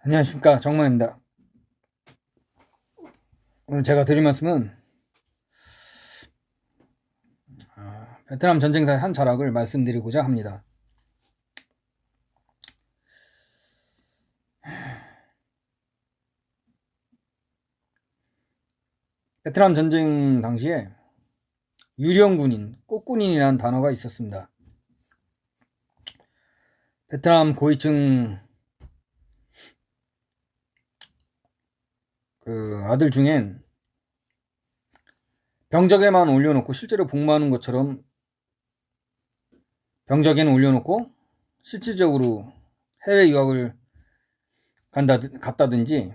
안녕하십니까, 정모입니다. 오늘 제가 드릴 말씀은 베트남 전쟁사의 한 자락을 말씀드리고자 합니다. 베트남 전쟁 당시에 유령군인, 꽃군인이라는 단어가 있었습니다. 베트남 고위층 아들 중엔 병적에만 올려놓고 실제로 복무하는 것처럼 병적에는 올려놓고 실질적으로 해외 유학을 갔다든지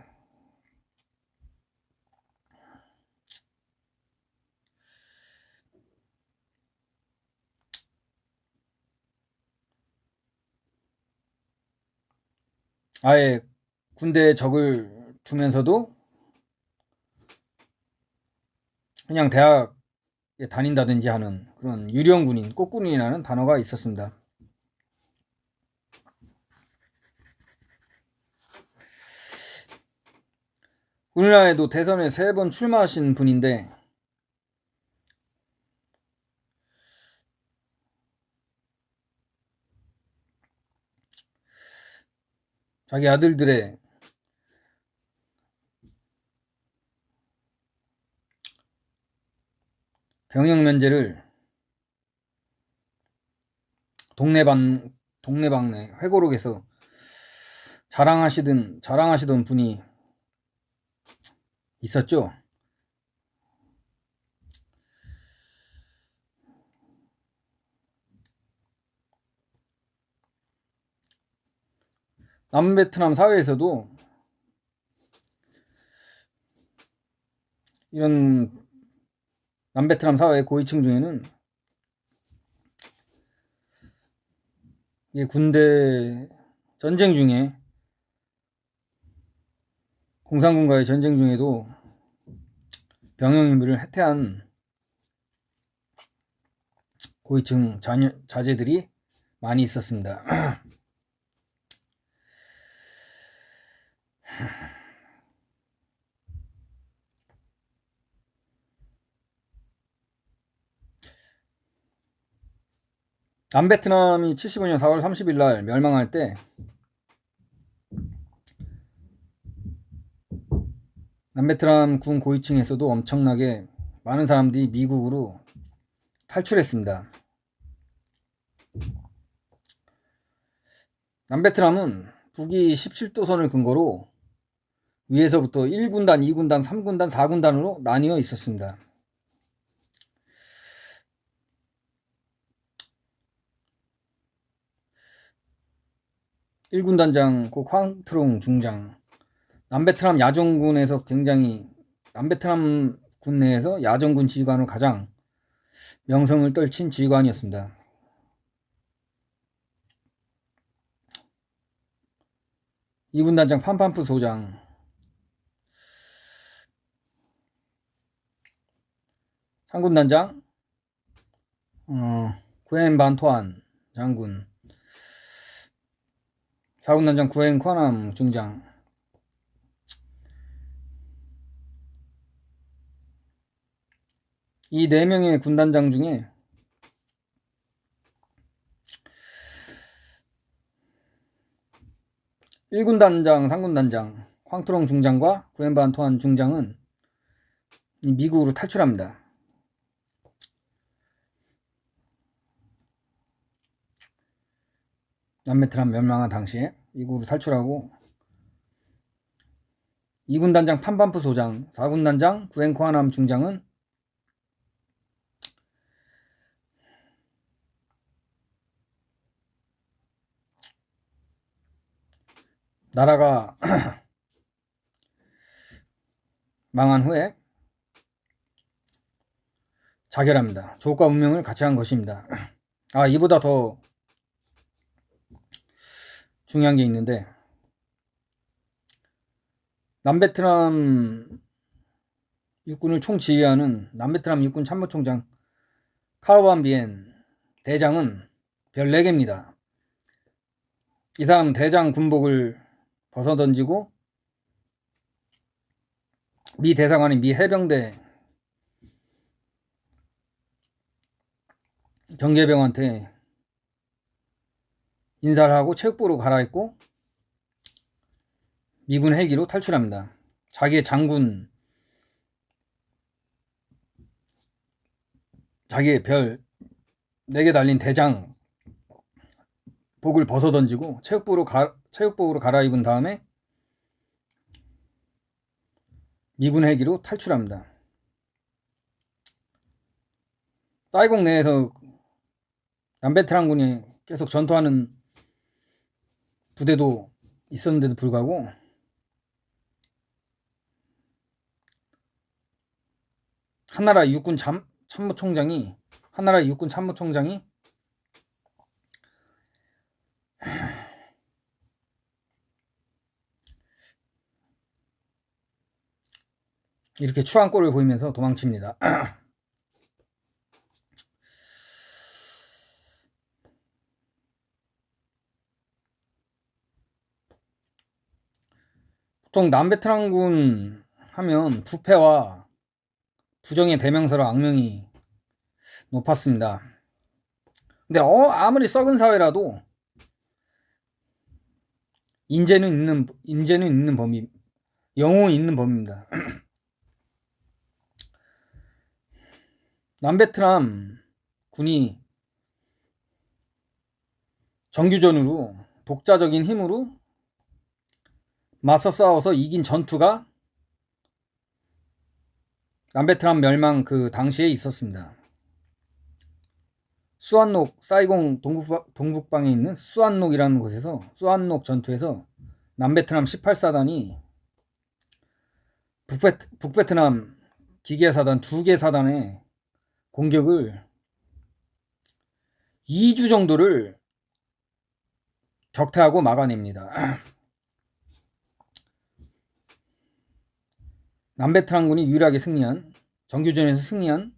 아예 군대에 적을 두면서도 그냥 대학에 다닌다든지 하는 그런 유령군인, 꽃군인이라는 단어가 있었습니다. 우리나라에도 대선에 3번 출마하신 분인데 자기 아들들의 병역 면제를 동네방네 회고록에서 자랑하시던 분이 있었죠. 남베트남 사회에서도 이런 남베트남 사회 고위층 중에는 군대 전쟁 중에 공산군과의 전쟁 중에도 병역 의무를 해태한 고위층 자제들이 많이 있었습니다. 남베트남이 75년 4월 30일 날 멸망할 때 남베트남 군 고위층에서도 엄청나게 많은 사람들이 미국으로 탈출했습니다. 남베트남은 북위 17도선을 근거로 위에서부터 1군단, 2군단, 3군단, 4군단으로 나뉘어 있었습니다. 1군단장 고 쾅트롱 중장, 남베트남 야전군에서 남베트남 군 내에서 야전군 지휘관으로 가장 명성을 떨친 지휘관이었습니다. 이군단장 판판프 소장, 상군단장 구엔반토안 장군, 4군단장 구엔쿼남 중장, 이 4명의 군단장 중에 (1군단장) 상군단장 쾅트롱 중장과 구엔반토안 중장은 미국으로 탈출합니다. 남베트남 멸망한 당시에 미국으로 탈출하고 2군단장 판반프 소장, 4군단장 구엔코아남 중장은 나라가 망한 후에 자결합니다. 조국과 운명을 같이 한 것입니다. 이보다 더 중요한 게 있는데, 남베트남 육군을 총지휘하는 남베트남 육군 참모총장 카오반 비엔 대장은 별 4개입니다. 이 사람 대장 군복을 벗어던지고 미 대사관인 미 해병대 경계병한테 인사를 하고 체육복으로 갈아입고 미군 헬기로 탈출합니다. 자기의 장군, 자기의 별 4개 달린 대장 복을 벗어던지고 체육복으로 갈아입은 다음에 미군 헬기로 탈출합니다. 사이공 내에서 남베트랑군이 계속 전투하는 부대도 있었는데도 불구하고 한나라 육군 참모총장이 이렇게 추한 꼴을 보이면서 도망칩니다. 보통 남베트랑군 하면 부패와 부정의 대명사로 악명이 높았습니다. 근데 아무리 썩은 사회라도 인재는 있는 범위, 영웅은 있는 범위입니다. 남베트남 군이 정규전으로 독자적인 힘으로 맞서 싸워서 이긴 전투가 남베트남 멸망 그 당시에 있었습니다. 수안록, 사이공 동북방에 있는 수안록이라는 곳에서 수안록 전투에서 남베트남 18사단이 북베트남 기계사단 2개 사단의 공격을 2주 정도를 격퇴하고 막아냅니다. 남베트랑군이 유일하게 정규전에서 승리한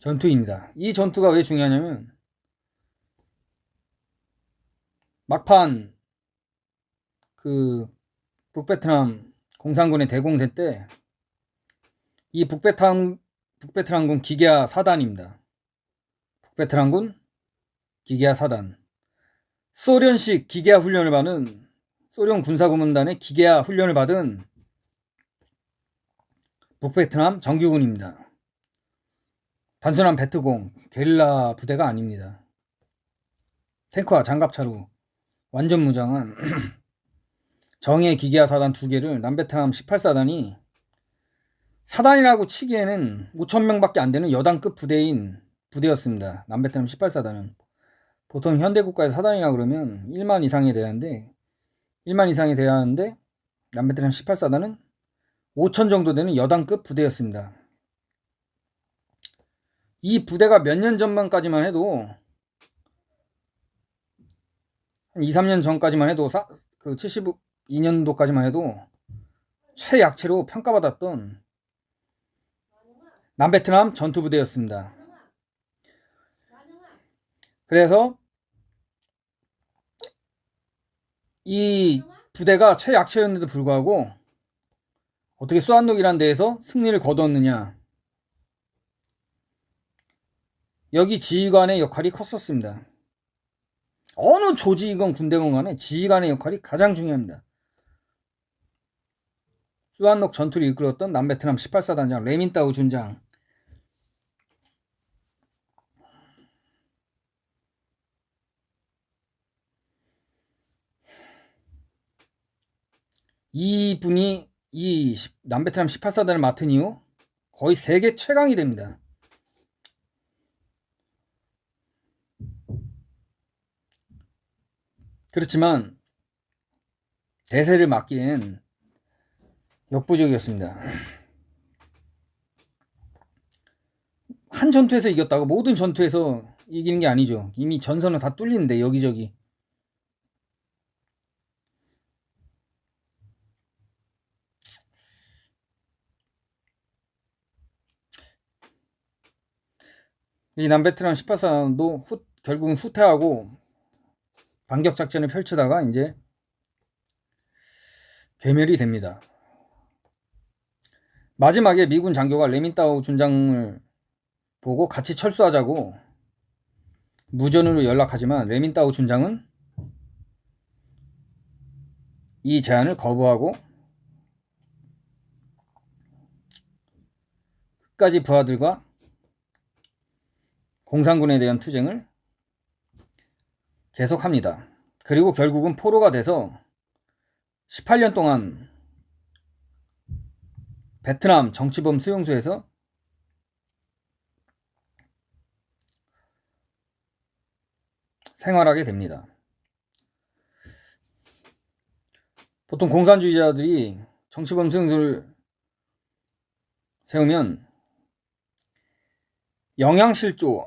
전투입니다. 이 전투가 왜 중요하냐면 막판 그 북베트남 공산군의 대공세 때 이 북베트랑군 기계화 사단입니다. 북베트랑군 기계화 사단, 소련식 기계화 훈련을 받은 소련 군사고문단의 기계화 훈련을 받은 북베트남 정규군입니다. 단순한 베트공, 게릴라 부대가 아닙니다. 탱크와 장갑차로 완전 무장한 정예 기계화 사단 2개를 남베트남 18사단이 사단이라고 치기에는 5,000명밖에 안 되는 여단급 부대였습니다. 남베트남 18사단은 보통 현대국가의 사단이라고 그러면 1만 이상이 돼야 하는데 남베트남 18사단은 5,000 정도 되는 여단급 부대였습니다. 이 부대가 몇 년 전만까지만 해도 한 2, 3년 전까지만 해도 그 72년도까지만 해도 최약체로 평가받았던 남베트남 전투부대였습니다. 그래서 이 부대가 최약체였는데도 불구하고 어떻게 수안록이라는 데에서 승리를 거두었느냐, 여기 지휘관의 역할이 컸었습니다. 어느 조직이건 군대건 간에 지휘관의 역할이 가장 중요합니다. 수안록 전투를 이끌었던 남베트남 18사단장 레민따우 준장, 이분이 이 남베트남 18사단을 맡은 이후 거의 세계 최강이 됩니다. 그렇지만 대세를 막기엔 역부족이었습니다. 한 전투에서 이겼다고 모든 전투에서 이기는 게 아니죠. 이미 전선은 다 뚫리는데 여기저기. 이 남베트남 18사단도 결국은 후퇴하고 반격 작전을 펼치다가 이제 괴멸이 됩니다. 마지막에 미군 장교가 레민따오 준장을 보고 같이 철수하자고 무전으로 연락하지만 레민따오 준장은 이 제안을 거부하고 끝까지 부하들과 공산군에 대한 투쟁을 계속합니다. 그리고 결국은 포로가 돼서 18년 동안 베트남 정치범 수용소에서 생활하게 됩니다. 보통 공산주의자들이 정치범 수용소를 세우면 영양실조,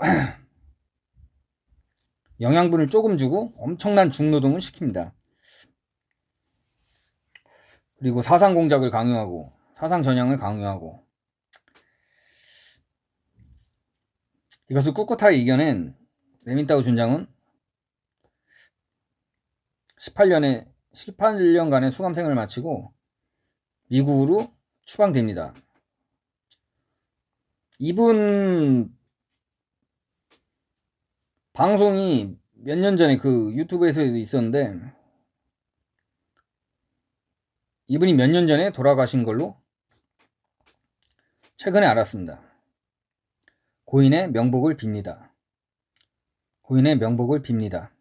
영양분을 조금 주고 엄청난 중노동을 시킵니다. 그리고 사상 공작을 강요하고 사상 전향을 강요하고 이것을 꿋꿋하게 이겨낸 레민따오 준장은 18년간의 수감생을 마치고 미국으로 추방됩니다. 이분 방송이 몇 년 전에 그 유튜브에서도 있었는데 이분이 몇 년 전에 돌아가신 걸로 최근에 알았습니다. 고인의 명복을 빕니다. 고인의 명복을 빕니다.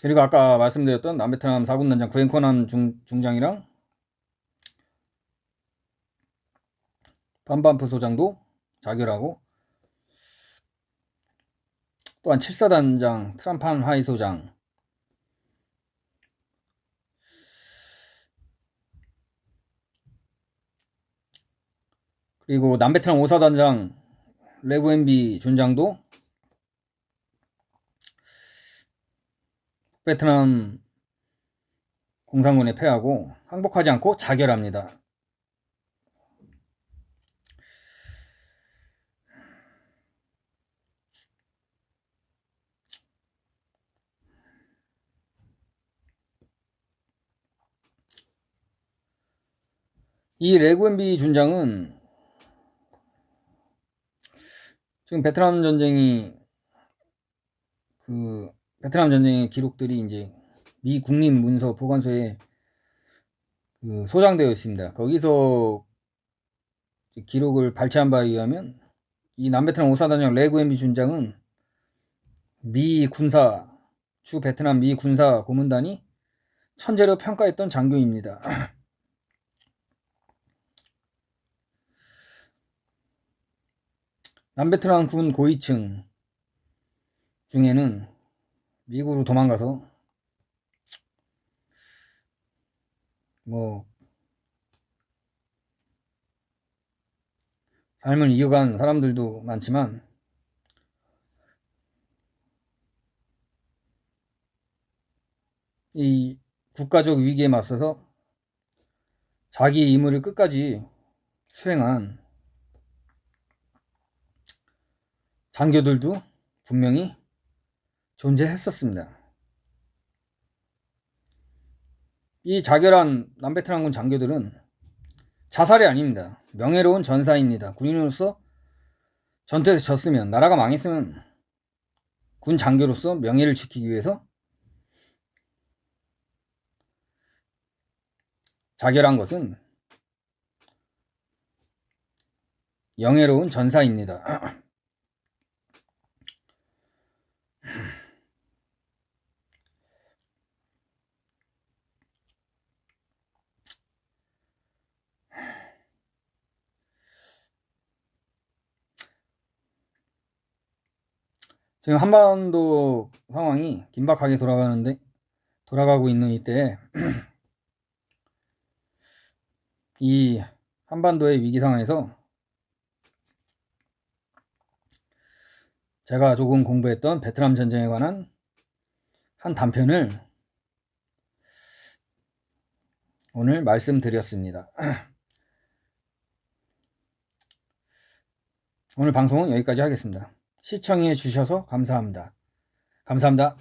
그리고 아까 말씀드렸던 남베트남 4군단장 구엔코남 중장이랑 반반프 소장도 자결하고 또한 7사단장 트람판 하이 소장 그리고 남베트남 5사단장 레구엠비 준장도 베트남 공산군에 패하고 항복하지 않고 자결합니다. 이 레구엠비 준장은 지금 베트남 전쟁의 기록들이 이제 미 국립문서 보관소에 소장되어 있습니다. 거기서 기록을 발췌한 바에 의하면 이 남베트남 5사단장 레구엠비 준장은 주 베트남 미 군사 고문단이 천재로 평가했던 장교입니다. 남베트남 군 고위층 중에는 미국으로 도망가서 삶을 이어간 사람들도 많지만 이 국가적 위기에 맞서서 자기의 임무를 끝까지 수행한 장교들도 분명히 존재했었습니다. 이 자결한 남베트남군 장교들은 자살이 아닙니다. 명예로운 전사입니다. 군인으로서 전투에서 졌으면, 나라가 망했으면 군 장교로서 명예를 지키기 위해서 자결한 것은 영예로운 전사입니다. 지금 한반도 상황이 긴박하게 돌아가고 있는 이때에 이 한반도의 위기 상황에서 제가 조금 공부했던 베트남 전쟁에 관한 한 단편을 오늘 말씀드렸습니다. 오늘 방송은 여기까지 하겠습니다. 시청해 주셔서 감사합니다. 감사합니다.